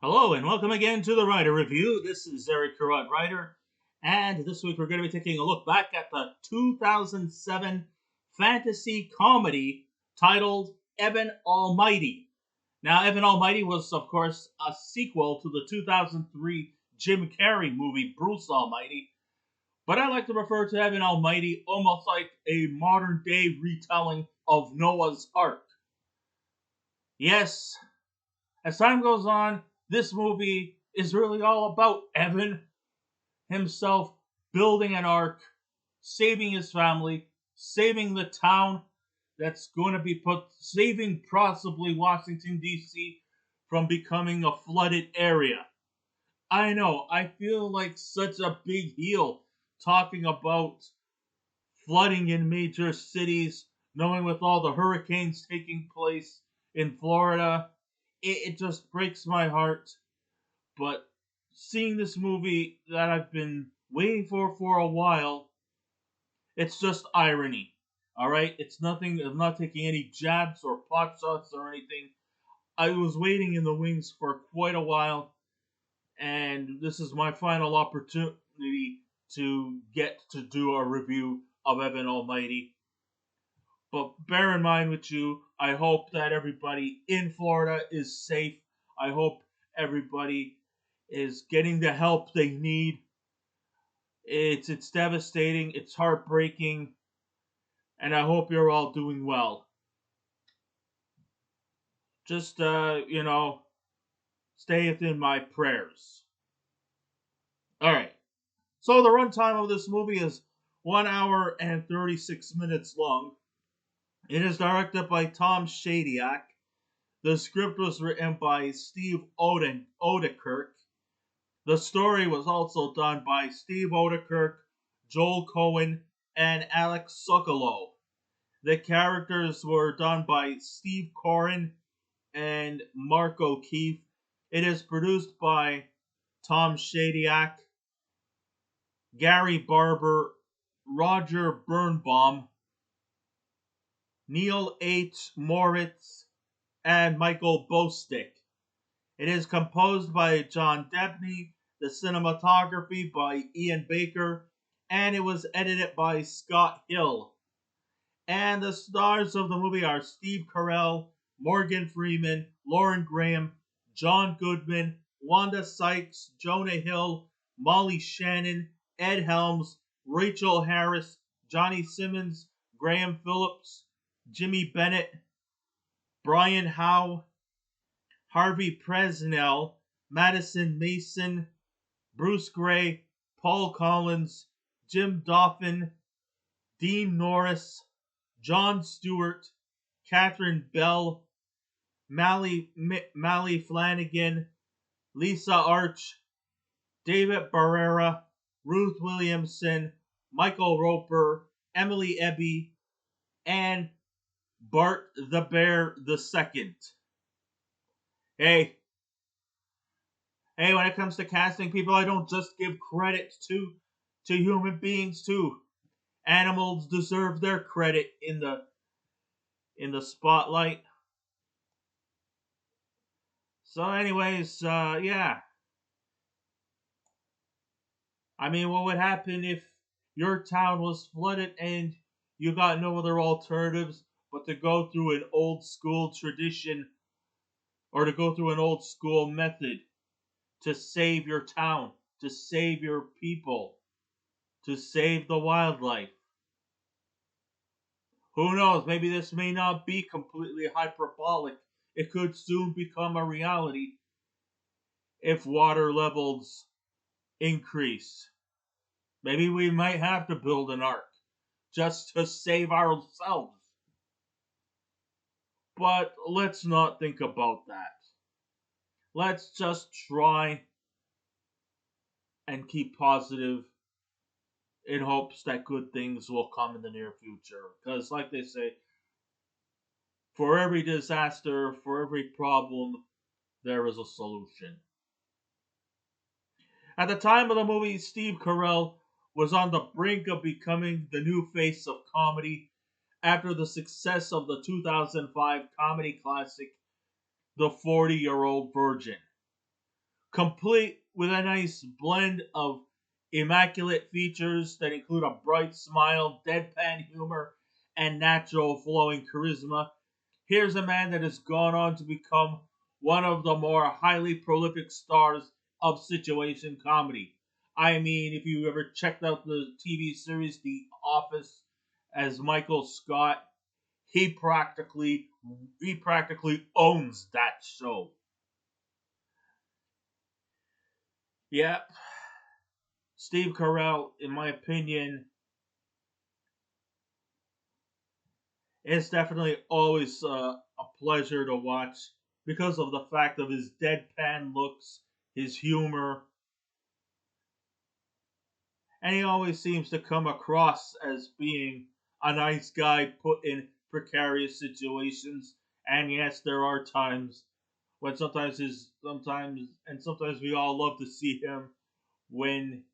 Hello and welcome again to the Writer Review. This is Eric Carrell, writer, and this week we're going to be taking a look back at the 2007 fantasy comedy titled Evan Almighty. Now, Evan Almighty was, of course, a sequel to the 2003 Jim Carrey movie Bruce Almighty, but I like to refer to Evan Almighty almost like a modern day retelling of Noah's Ark. Yes, as time goes on, this movie is really all about Evan himself building an ark, saving his family, saving the town that's going to be saving possibly Washington, D.C. from becoming a flooded area. I know, I feel like such a big heel talking about flooding in major cities, knowing with all the hurricanes taking place in Florida. It just breaks my heart. But seeing this movie that I've been waiting for a while, it's just irony. Alright? It's nothing, I'm not taking any jabs or pot shots or anything. I was waiting in the wings for quite a while, and this is my final opportunity to get to do a review of Evan Almighty. But bear in mind with you, I hope that everybody in Florida is safe. I hope everybody is getting the help they need. It's devastating, it's heartbreaking, and I hope you're all doing well. Just stay within my prayers. All right. So the runtime of this movie is 1 hour and 36 minutes long. It is directed by Tom Shadyac. The script was written by Steve Odekirk. The story was also done by Steve Odekirk, Joel Cohen, and Alex Sokolow. The characters were done by Steve Coren and Mark O'Keefe. It is produced by Tom Shadyac, Gary Barber, Roger Birnbaum, Neil H. Moritz, and Michael Bostick. It is composed by John Debney, the cinematography by Ian Baker, and it was edited by Scott Hill. And the stars of the movie are Steve Carrell, Morgan Freeman, Lauren Graham, John Goodman, Wanda Sykes, Jonah Hill, Molly Shannon, Ed Helms, Rachael Harris, Johnny Simmons, Graham Phillips, Jimmy Bennett, Brian Howe, Harvey Presnell, Madison Mason, Bruce Gray, Paul Collins, Jim Doffin, Dean Norris, John Stewart, Catherine Bell, Maile Flannigan, Lisa Arch, David Berrera, Ruth Williamson, Michael Roper, Emily Eby, and Bart the Bear II. Hey, when it comes to casting people, I don't just give credit to human beings too. Animals deserve their credit in the spotlight. So, anyways, yeah. I mean, what would happen if your town was flooded and you got no other alternatives but to go through an old school tradition or to go through an old school method to save your town, to save your people, to save the wildlife? Who knows? Maybe this may not be completely hyperbolic. It could soon become a reality if water levels increase. Maybe we might have to build an ark just to save ourselves. But let's not think about that. Let's just try and keep positive in hopes that good things will come in the near future. Because, like they say, for every disaster, for every problem, there is a solution. At the time of the movie, Steve Carell was on the brink of becoming the new face of comedy after the success of the 2005 comedy classic, The 40-Year-Old Virgin. complete with a nice blend of immaculate features that include a bright smile, deadpan humor, and natural flowing charisma. Here's a man that has gone on to become one of the more highly prolific stars of situation comedy. I mean, if you ever checked out the TV series The Office as Michael Scott, he practically he practically owns that show. Yep, Steve Carrell, in my opinion, is definitely always a pleasure to watch because of the fact of his deadpan looks, his humor, and he always seems to come across as being a nice guy put in precarious situations. And yes, there are times when sometimes we all love to see him when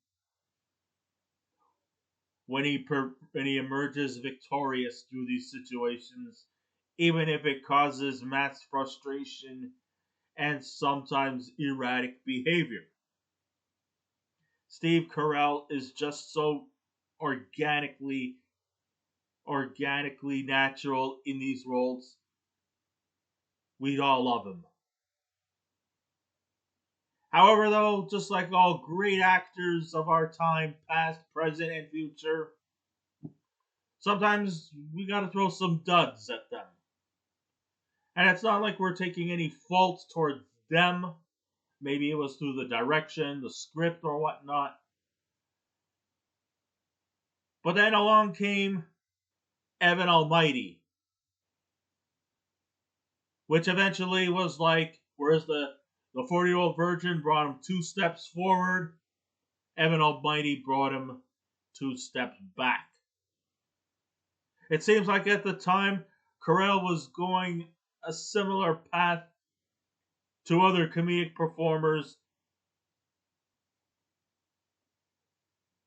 when he emerges victorious through these situations, even if it causes mass frustration and sometimes erratic behavior. Steve Carell is just so organically organically natural in these roles. We all love him. However, though, just like all great actors of our time, past, present, and future, sometimes we gotta throw some duds at them. And it's not like we're taking any fault towards them. Maybe it was through the direction, the script, or whatnot. But then along came Evan Almighty, which eventually was like, whereas the 40-year-old virgin brought him 2 steps forward, Evan Almighty brought him 2 steps back. It seems like at the time, Carrell was going a similar path to other comedic performers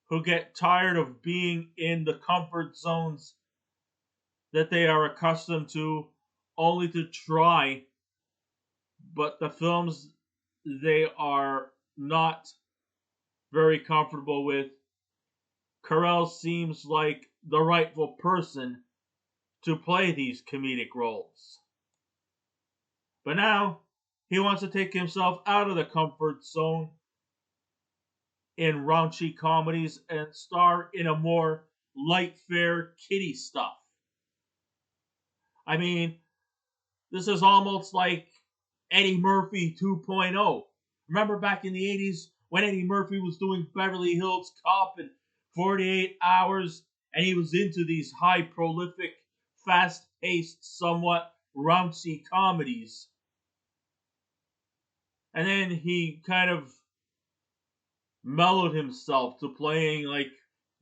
who get tired of being in the comfort zones that they are accustomed to, only to try, but the films they are not very comfortable with. Carrell seems like the rightful person to play these comedic roles. But now he wants to take himself out of the comfort zone in raunchy comedies and star in a more light fare kiddie stuff. I mean, this is almost like Eddie Murphy 2.0. Remember back in the 80s when Eddie Murphy was doing Beverly Hills Cop and 48 Hours, and he was into these high prolific, fast paced, somewhat raunchy comedies. And then he kind of mellowed himself to playing like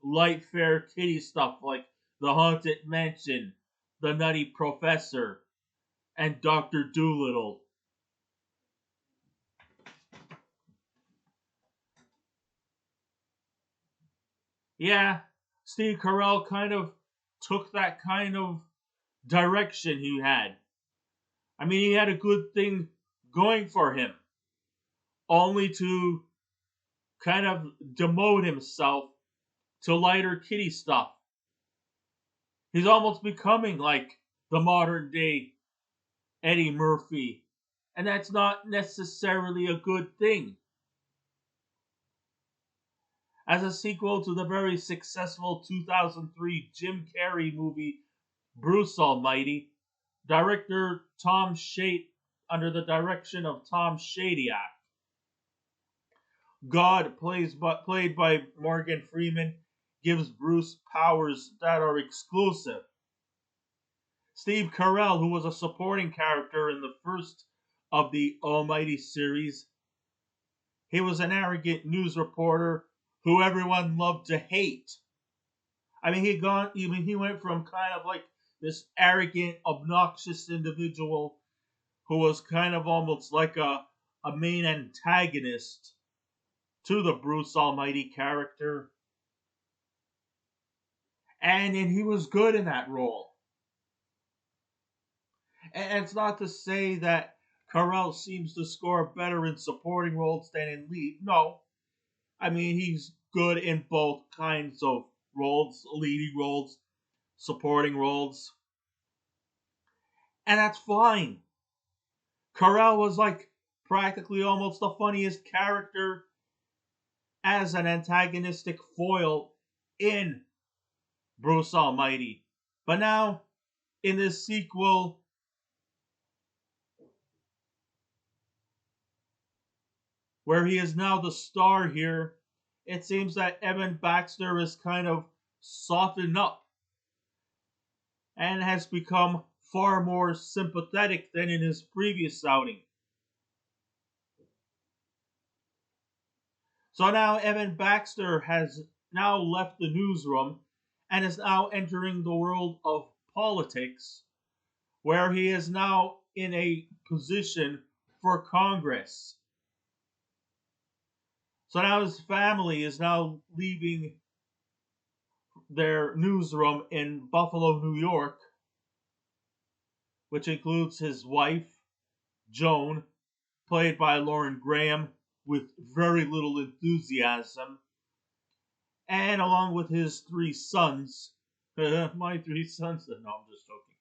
light fare kiddie stuff like The Haunted Mansion, The Nutty Professor, and Dr. Doolittle. Yeah, Steve Carell kind of took that kind of direction he had. I mean, he had a good thing going for him, only to kind of demote himself to lighter kiddie stuff. He's almost becoming like the modern day Eddie Murphy, and that's not necessarily a good thing. As a sequel to the very successful 2003 Jim Carrey movie Bruce Almighty, director Tom Shade, under the direction of Tom Shadyac, played by Morgan Freeman, gives Bruce powers that are exclusive. Steve Carell, who was a supporting character in the first of the Almighty series, he was an arrogant news reporter who everyone loved to hate. I mean, he went from kind of like this arrogant, obnoxious individual who was kind of almost like a main antagonist to the Bruce Almighty character. And he was good in that role. And it's not to say that Carrell seems to score better in supporting roles than in lead. No, I mean, he's good in both kinds of roles, leading roles, supporting roles, and that's fine. Carrell was like practically almost the funniest character as an antagonistic foil in Bruce Almighty. But now, in this sequel, where he is now the star here, it seems that Evan Baxter is kind of softened up and has become far more sympathetic than in his previous outing. So now Evan Baxter has now left the newsroom and is now entering the world of politics, where he is now in a position for Congress. So now his family is now leaving their newsroom in Buffalo, New York, which includes his wife, Joan, played by Lauren Graham, with very little enthusiasm, and along with his three sons. My three sons? No, I'm just joking.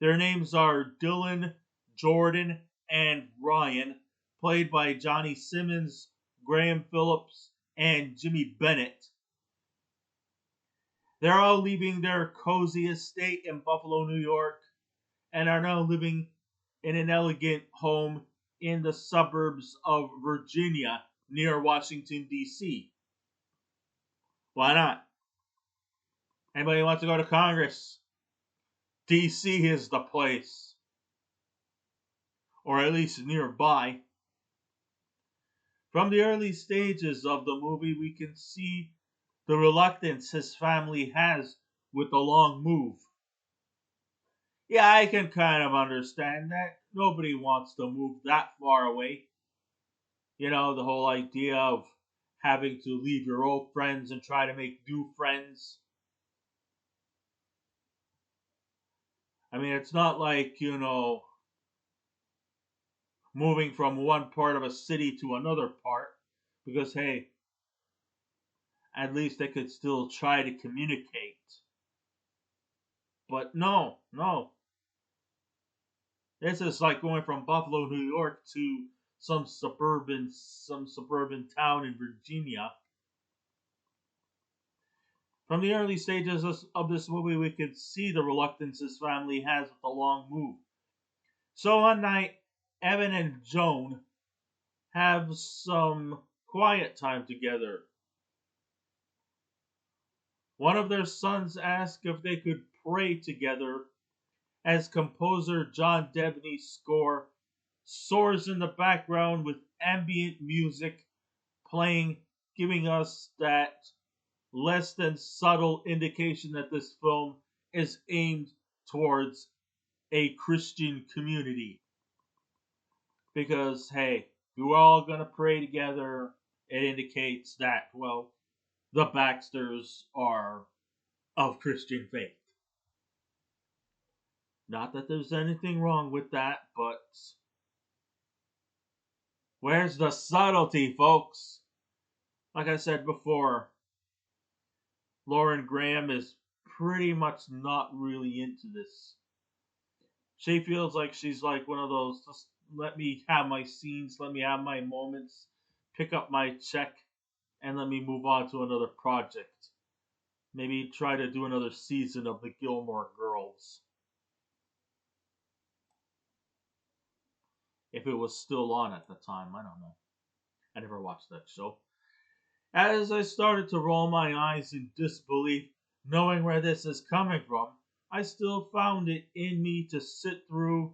Their names are Dylan, Jordan, and Ryan, played by Johnny Simmons, Graham Phillips, and Jimmy Bennett. They're all leaving their cozy estate in Buffalo, New York, and are now living in an elegant home in the suburbs of Virginia near Washington, D.C. Why not? Anybody wants to go to Congress? D.C. is the place, or at least nearby. From the early stages of the movie, we can see the reluctance his family has with the long move. Yeah, I can kind of understand that. Nobody wants to move that far away. You know, the whole idea of having to leave your old friends and try to make new friends. I mean, it's not like, moving from one part of a city to another part, because, hey, at least they could still try to communicate. But no, no. This is like going from Buffalo, New York to some suburban town in Virginia. From the early stages of this movie, we could see the reluctance his family has with the long move. So one night, Evan and Joan have some quiet time together. One of their sons asked if they could pray together as composer John Debney's score soars in the background with ambient music playing, giving us that less than subtle indication that this film is aimed towards a Christian community. Because, hey, we're all going to pray together. It indicates that, well, the Baxters are of Christian faith. Not that there's anything wrong with that, but where's the subtlety, folks? Like I said before, Lauren Graham is pretty much not really into this. She feels like she's like one of those, just let me have my scenes, let me have my moments, pick up my check, and let me move on to another project. Maybe try to do another season of the Gilmore Girls. If it was still on at the time, I don't know. I never watched that show. As I started to roll my eyes in disbelief, knowing where this is coming from, I still found it in me to sit through,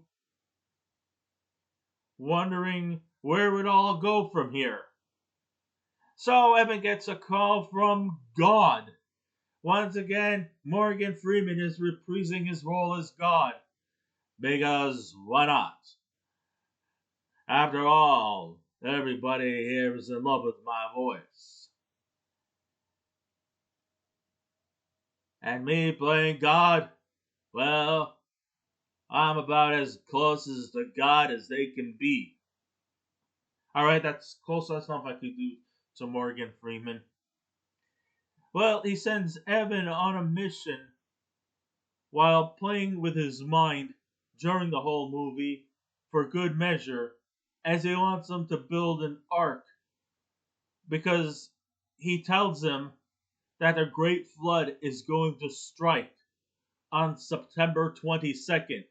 wondering where it would all go from here. So Evan gets a call from God. Once again, Morgan Freeman is reprising his role as God. Because why not? After all, everybody here is in love with my voice. And me playing God, well, I'm about as close as to God as they can be. Alright, that's close enough I could do to Morgan Freeman. Well, he sends Evan on a mission while playing with his mind during the whole movie for good measure, as he wants him to build an ark because he tells him that a great flood is going to strike on September 22nd.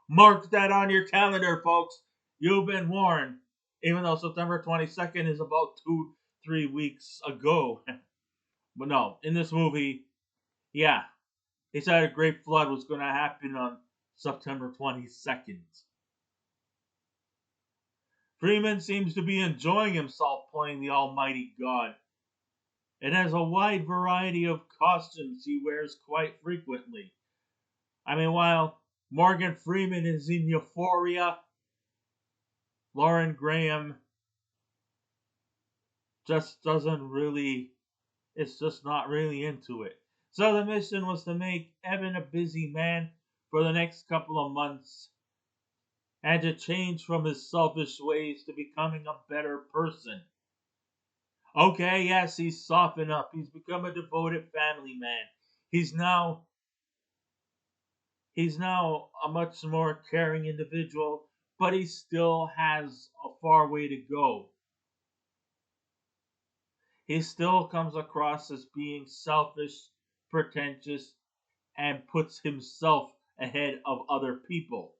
Mark that on your calendar, folks. You've been warned. Even though September 22nd is about 2-3 weeks ago. But no, in this movie, yeah, he said a great flood was going to happen on September 22nd. Freeman seems to be enjoying himself playing the Almighty God. It has a wide variety of costumes he wears quite frequently. I mean, while Morgan Freeman is in Euphoria, Lauren Graham just doesn't really, it's just not really into it. So the mission was to make Evan a busy man for the next couple of months and to change from his selfish ways to becoming a better person. Okay, yes, he's softened up. He's become a devoted family man. He's now he's now a much more caring individual, but he still has a far way to go. He still comes across as being selfish, pretentious, and puts himself ahead of other people.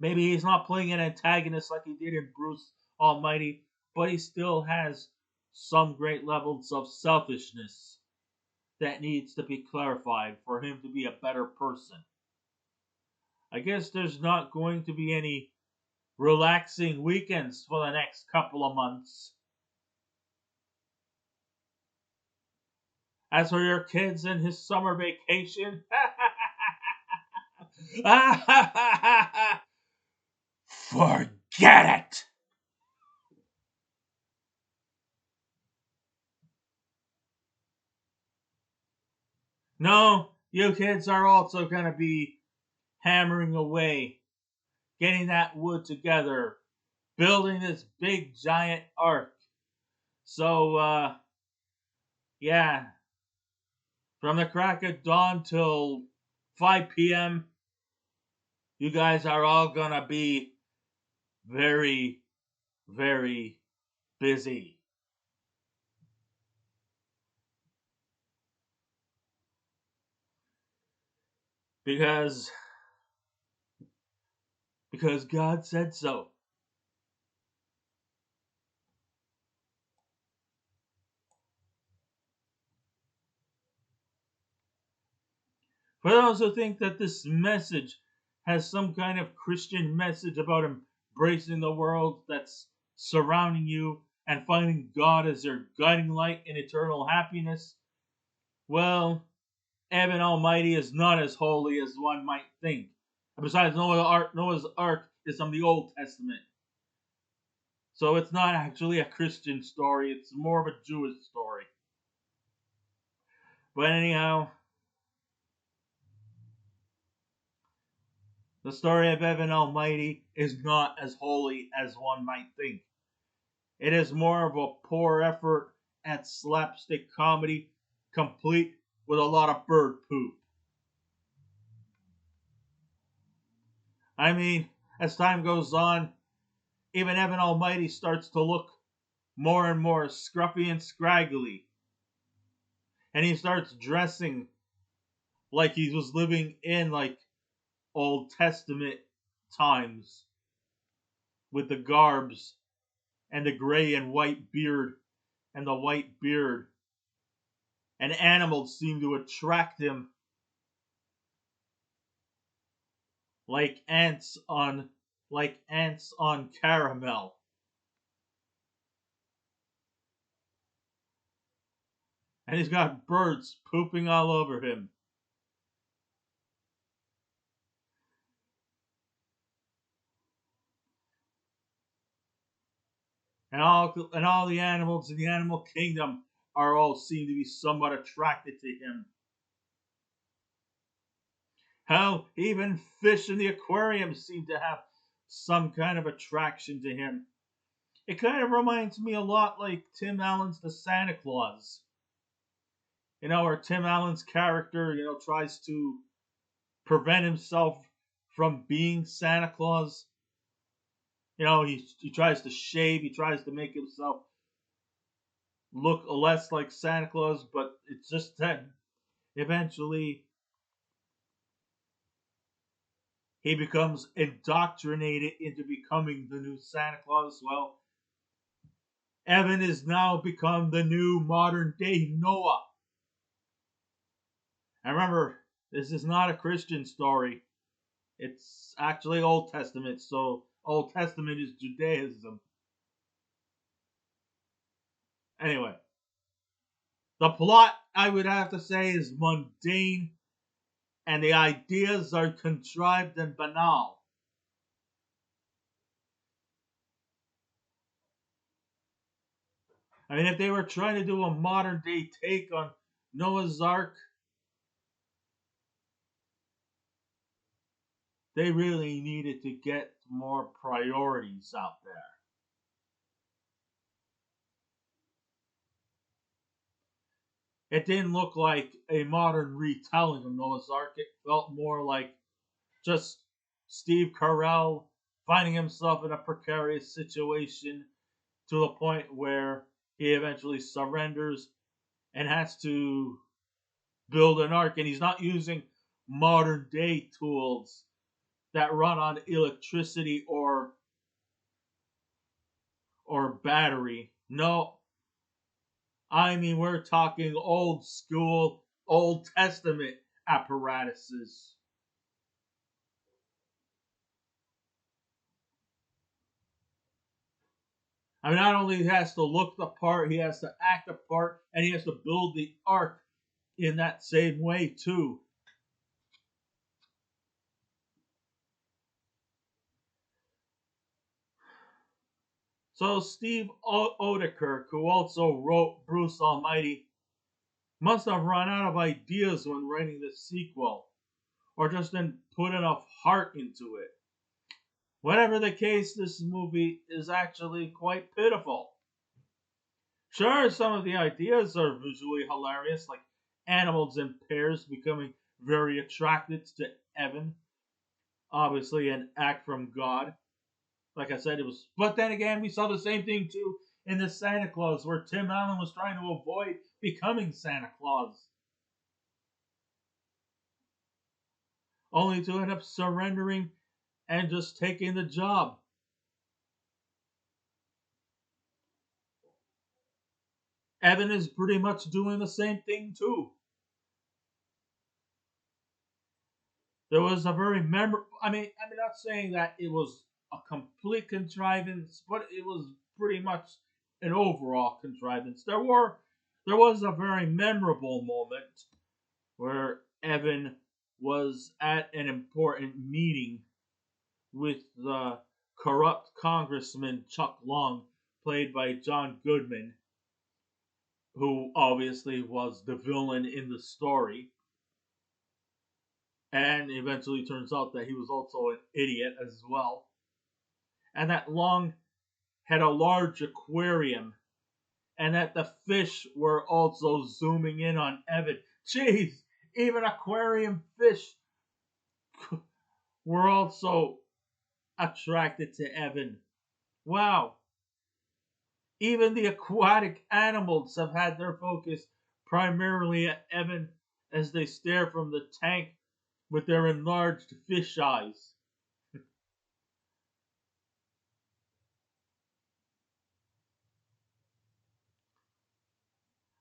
Maybe he's not playing an antagonist like he did in Bruce Almighty, but he still has some great levels of selfishness that needs to be clarified for him to be a better person. I guess there's not going to be any relaxing weekends for the next couple of months. As for your kids and his summer vacation, forget it! No, you kids are also going to be hammering away, getting that wood together, building this big giant ark. So, yeah, from the crack of dawn till 5 p.m., you guys are all going to be very, very busy. Because God said so. For those who think that this message has some kind of Christian message about embracing the world that's surrounding you and finding God as your guiding light in eternal happiness, well, Evan Almighty is not as holy as one might think. And besides, Noah's Ark is from the Old Testament. So it's not actually a Christian story, it's more of a Jewish story. But anyhow, the story of Evan Almighty is not as holy as one might think. It is more of a poor effort at slapstick comedy, complete with a lot of bird poop. I mean, as time goes on, even Evan Almighty starts to look more and more scruffy and scraggly. And he starts dressing like he was living in like Old Testament times with the garbs and the gray and white beard and the white beard. And animals seem to attract him like ants on caramel. And he's got birds pooping all over him. And all the animals in the animal kingdom seem to be somewhat attracted to him. Hell, even fish in the aquarium seem to have some kind of attraction to him. It kind of reminds me a lot like Tim Allen's The Santa Claus. Where Tim Allen's character, tries to prevent himself from being Santa Claus. He tries to shave, he tries to make himself look less like Santa Claus, but it's just that eventually he becomes indoctrinated into becoming the new Santa Claus. Well, Evan has now become the new modern day Noah. And remember, this is not a Christian story. It's actually Old Testament, so Old Testament is Judaism. Anyway, the plot, I would have to say, is mundane, and the ideas are contrived and banal. I mean, if they were trying to do a modern day take on Noah's Ark, they really needed to get more priorities out there. It didn't look like a modern retelling of Noah's Ark. It felt more like just Steve Carrell finding himself in a precarious situation to the point where he eventually surrenders and has to build an ark, and he's not using modern day tools that run on electricity or battery. No, I mean we're talking old school, Old Testament apparatuses. I mean, not only he has to look the part, he has to act the part, and he has to build the ark in that same way too. So Steve Odekirk, who also wrote Bruce Almighty, must have run out of ideas when writing the sequel, or just didn't put enough heart into it. Whatever the case, this movie is actually quite pitiful. Sure, some of the ideas are visually hilarious, like animals in pairs becoming very attracted to Evan. Obviously, an act from God. Like I said, it was. But then again, we saw the same thing too in the Santa Claus, where Tim Allen was trying to avoid becoming Santa Claus, only to end up surrendering and just taking the job. Evan is pretty much doing the same thing too. There was a very memorable. I'm not saying that it was a complete contrivance, but it was pretty much an overall contrivance. There was a very memorable moment where Evan was at an important meeting with the corrupt Congressman Chuck Long, played by John Goodman, who obviously was the villain in the story. And eventually turns out that he was also an idiot as well. And that Long had a large aquarium, and that the fish were also zooming in on Evan. Jeez, even aquarium fish were also attracted to Evan. Wow. Even the aquatic animals have had their focus primarily at Evan as they stare from the tank with their enlarged fish eyes.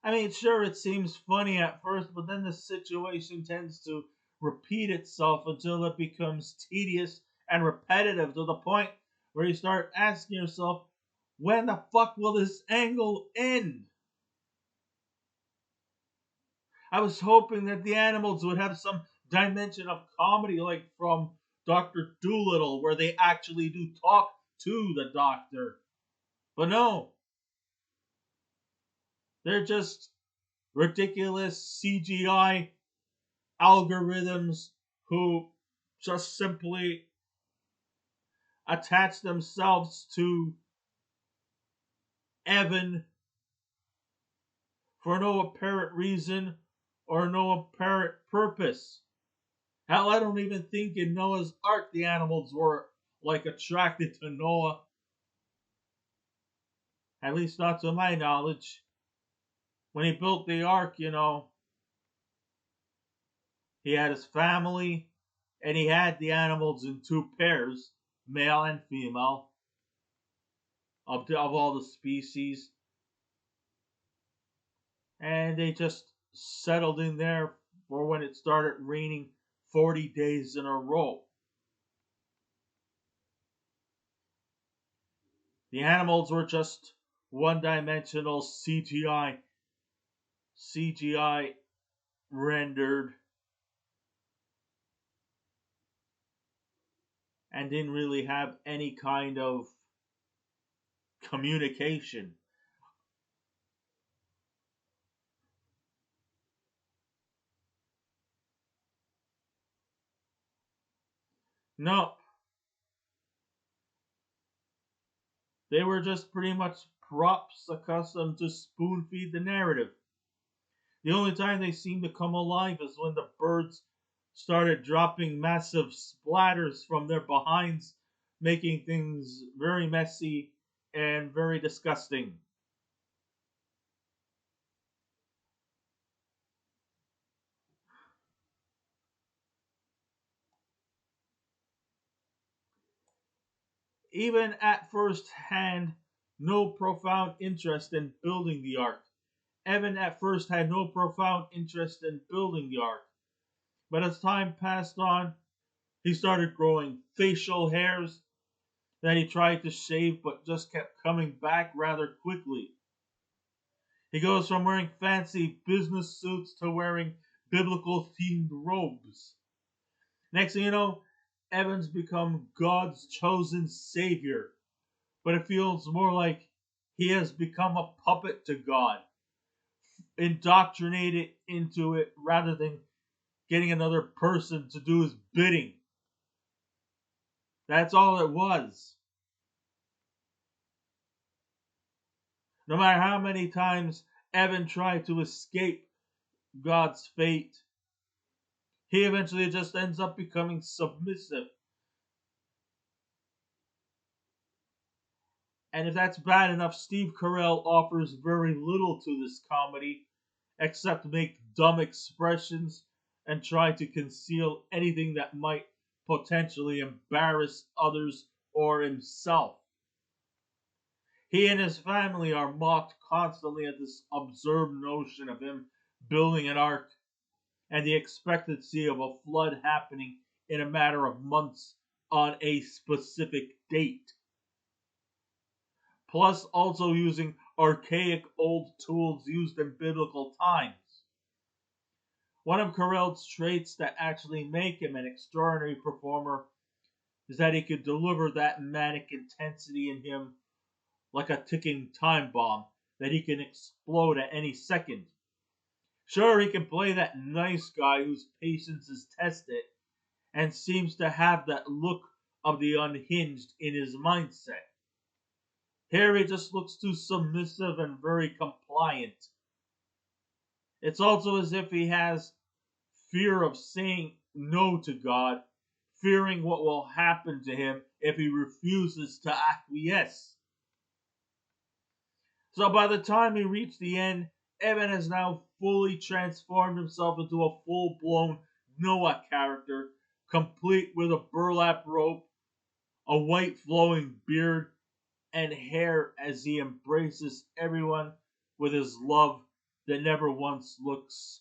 I mean, sure, it seems funny at first, but then the situation tends to repeat itself until it becomes tedious and repetitive to the point where you start asking yourself, when the fuck will this angle end? I was hoping that the animals would have some dimension of comedy, like from Dr. Doolittle, where they actually do talk to the doctor. But no, they're just ridiculous CGI algorithms who just simply attach themselves to Evan for no apparent reason or no apparent purpose. Hell, I don't even think in Noah's Ark the animals were like attracted to Noah. At least not to my knowledge. When he built the Ark, he had his family and he had the animals in two pairs, male and female, of all the species. And they just settled in there for when it started raining 40 days in a row. The animals were just one-dimensional CGI rendered, and didn't really have any kind of communication. No, they were just pretty much props accustomed to spoon feed the narrative. The only time they seemed to come alive is when the birds started dropping massive splatters from their behinds, making things very messy and very disgusting. Even at first hand, no profound interest in building the ark. Evan at first had no profound interest in building the ark, but as time passed on, he started growing facial hairs that he tried to shave but just kept coming back rather quickly. He goes from wearing fancy business suits to wearing biblical themed robes. Next thing you know, Evan's become God's chosen savior, but it feels more like he has become a puppet to God, indoctrinated into it rather than getting another person to do his bidding. That's all it was. No matter how many times Evan tried to escape God's fate, he eventually just ends up becoming submissive. And if that's bad enough, Steve Carrell offers very little to this comedy except make dumb expressions and try to conceal anything that might potentially embarrass others or himself. He and his family are mocked constantly at this absurd notion of him building an ark and the expectancy of a flood happening in a matter of months on a specific date. Plus, also using archaic old tools used in biblical times. One of Carell's traits that actually make him an extraordinary performer is that he could deliver that manic intensity in him like a ticking time bomb that he can explode at any second. Sure, he can play that nice guy whose patience is tested and seems to have that look of the unhinged in his mindset. Here he just looks too submissive and very compliant. It's also as if he has fear of saying no to God, fearing what will happen to him if he refuses to acquiesce. So by the time he reached the end, Evan has now fully transformed himself into a full blown Noah character, complete with a burlap rope, a white flowing beard, and hair as he embraces everyone with his love that never once looks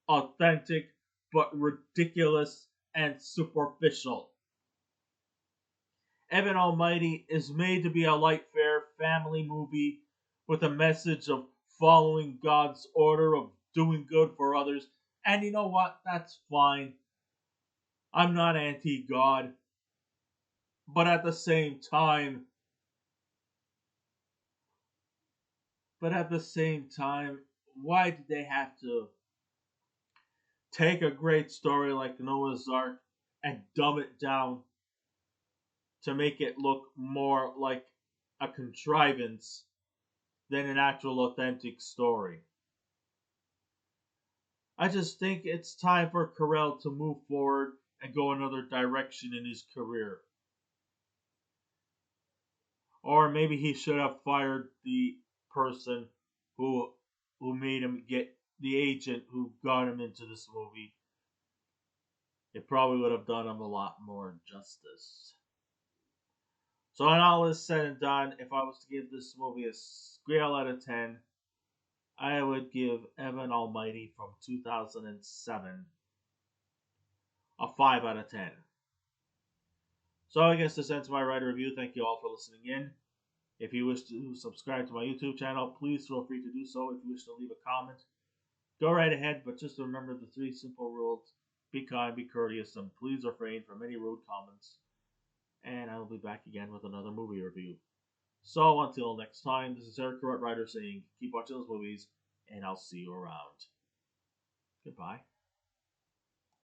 authentic but ridiculous and superficial. Evan Almighty is made to be a light fare family movie with a message of following God's order of doing good for others. And you know what? That's fine. I'm not anti God. But at the same time, why did they have to take a great story like Noah's Ark and dumb it down to make it look more like a contrivance than an actual authentic story. I just think it's time for Carrell to move forward and go another direction in his career. Or maybe he should have fired the person who made him get the agent who got him into this movie. It probably would have done him a lot more justice. So when all is said and done, if I was to give this movie a scale out of 10, I would give Evan Almighty from 2007 a 5 out of 10. So I guess this ends my writer review. Thank you all for listening in. If you wish to subscribe to my YouTube channel, please feel free to do so. If you wish to leave a comment, go right ahead, but just remember the 3 simple rules. Be kind, be courteous, and please refrain from any rude comments. And I will be back again with another movie review. So until next time, this is Eric Writer saying, keep watching those movies, and I'll see you around. Goodbye.